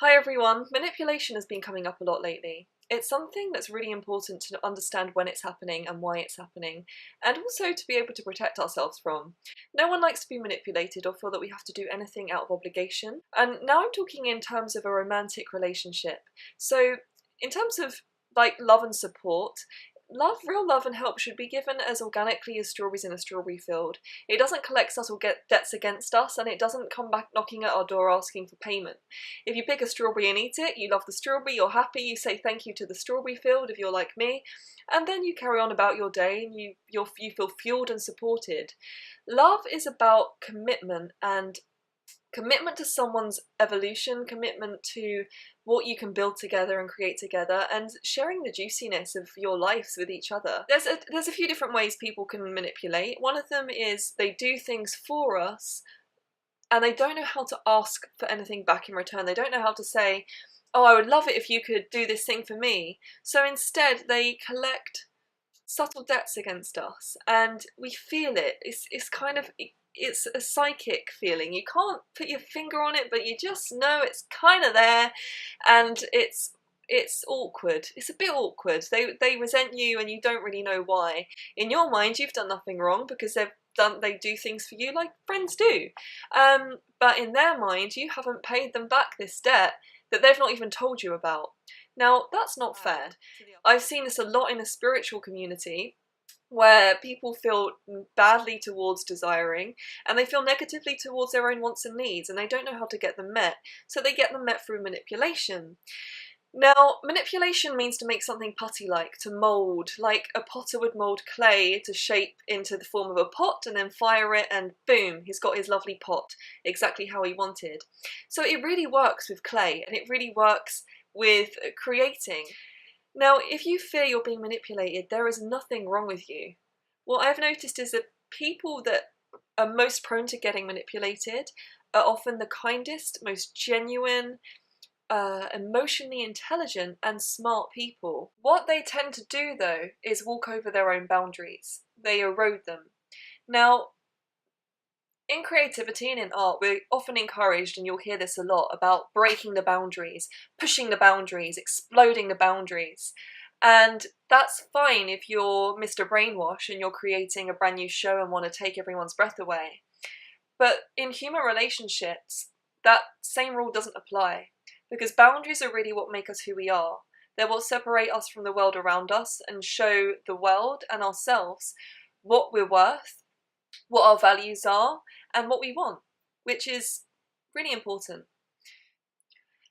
Hi everyone! Manipulation has been coming up a lot lately. It's something that's really important to understand when it's happening and why it's happening, and also to be able to protect ourselves from. No one likes to be manipulated or feel that we have to do anything out of obligation. And now I'm talking in terms of a romantic relationship. So, in terms of like love and support, real love and help should be given as organically as strawberries in a strawberry field. It doesn't collect subtle debts against us, and it doesn't come back knocking at our door asking for payment. If you pick a strawberry and eat it, you love the strawberry, you're happy, you say thank you to the strawberry field if you're like me, and then you carry on about your day and you feel fueled and supported. Love is about commitment, and commitment to someone's evolution, commitment to what you can build together and create together, and sharing the juiciness of your lives with each other. There's a few different ways people can manipulate. One of them is they do things for us and they don't know how to ask for anything back in return. They don't know how to say, oh, I would love it if you could do this thing for me. So instead they collect subtle debts against us and we feel it. It's kind of, it's a psychic feeling. You can't put your finger on it, but you just know it's kind of there, and it's awkward. It's a bit awkward. They resent you and you don't really know why. In your mind you've done nothing wrong because they do things for you like friends do. But in their mind you haven't paid them back this debt that they've not even told you about. Now that's not fair. I've seen this a lot in a spiritual community where people feel badly towards desiring and they feel negatively towards their own wants and needs, and they don't know how to get them met, so they get them met through manipulation. Now, manipulation means to make something putty-like, to mould, like a potter would mould clay to shape into the form of a pot and then fire it and boom, he's got his lovely pot, exactly how he wanted. So it really works with clay and it really works with creating. Now, if you fear you're being manipulated, there is nothing wrong with you. What I've noticed is that people that are most prone to getting manipulated are often the kindest, most genuine, emotionally intelligent and smart people. What they tend to do though is walk over their own boundaries. They erode them. Now, in creativity and in art, we're often encouraged, and you'll hear this a lot, about breaking the boundaries, pushing the boundaries, exploding the boundaries. And that's fine if you're Mr. Brainwash and you're creating a brand new show and want to take everyone's breath away. But in human relationships, that same rule doesn't apply, because boundaries are really what make us who we are. They're what separate us from the world around us and show the world and ourselves what we're worth, what our values are, and what we want, which is really important.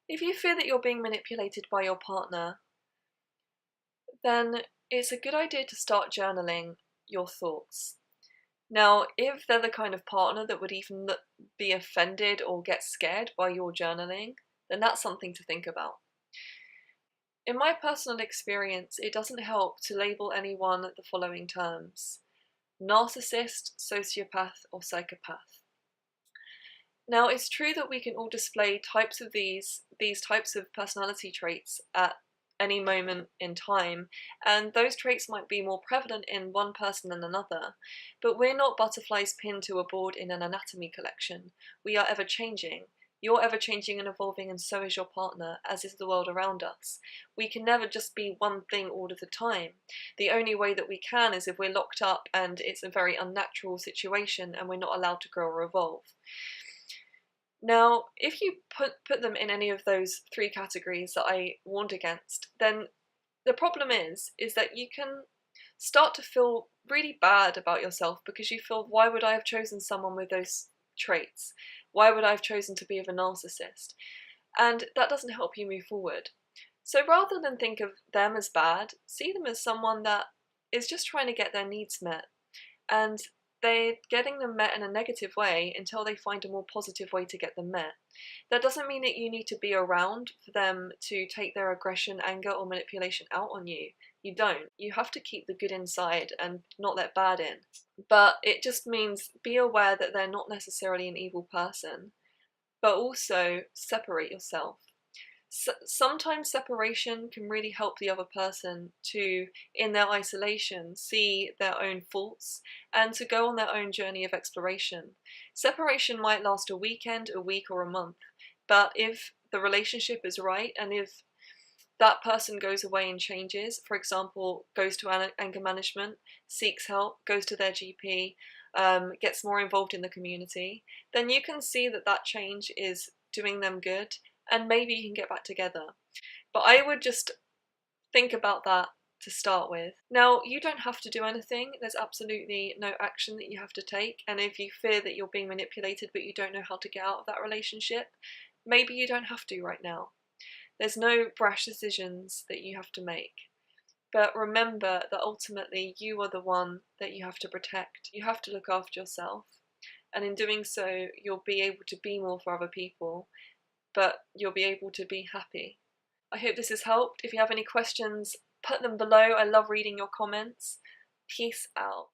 If you fear that you're being manipulated by your partner, then it's a good idea to start journaling your thoughts. Now, if they're the kind of partner that would even be offended or get scared by your journaling, then that's something to think about. In my personal experience, it doesn't help to label anyone the following terms: narcissist, sociopath, or psychopath. Now, it's true that we can all display types of these types of personality traits at any moment in time, and those traits might be more prevalent in one person than another, but we're not butterflies pinned to a board in an anatomy collection. We are ever-changing. You're ever-changing and evolving, and so is your partner, as is the world around us. We can never just be one thing all of the time. The only way that we can is if we're locked up and it's a very unnatural situation and we're not allowed to grow or evolve. Now, if you put them in any of those three categories that I warned against, then the problem is that you can start to feel really bad about yourself because you feel, why would I have chosen someone with those traits? Why would I have chosen to be with a narcissist? And that doesn't help you move forward. So rather than think of them as bad, see them as someone that is just trying to get their needs met. And they're getting them met in a negative way until they find a more positive way to get them met. That doesn't mean that you need to be around for them to take their aggression, anger, or manipulation out on you. You don't. You have to keep the good inside and not let bad in. But it just means be aware that they're not necessarily an evil person, but also separate yourself. Sometimes separation can really help the other person to, in their isolation, see their own faults and to go on their own journey of exploration. Separation might last a weekend, a week, or a month, but if the relationship is right, and if that person goes away and changes, for example, goes to anger management, seeks help, goes to their GP, gets more involved in the community, then you can see that that change is doing them good, and maybe you can get back together. But I would just think about that to start with. Now, you don't have to do anything. There's absolutely no action that you have to take. And if you fear that you're being manipulated but you don't know how to get out of that relationship, maybe you don't have to right now. There's no brash decisions that you have to make. But remember that ultimately you are the one that you have to protect. You have to look after yourself. And in doing so, you'll be able to be more for other people, but you'll be able to be happy. I hope this has helped. If you have any questions, put them below. I love reading your comments. Peace out.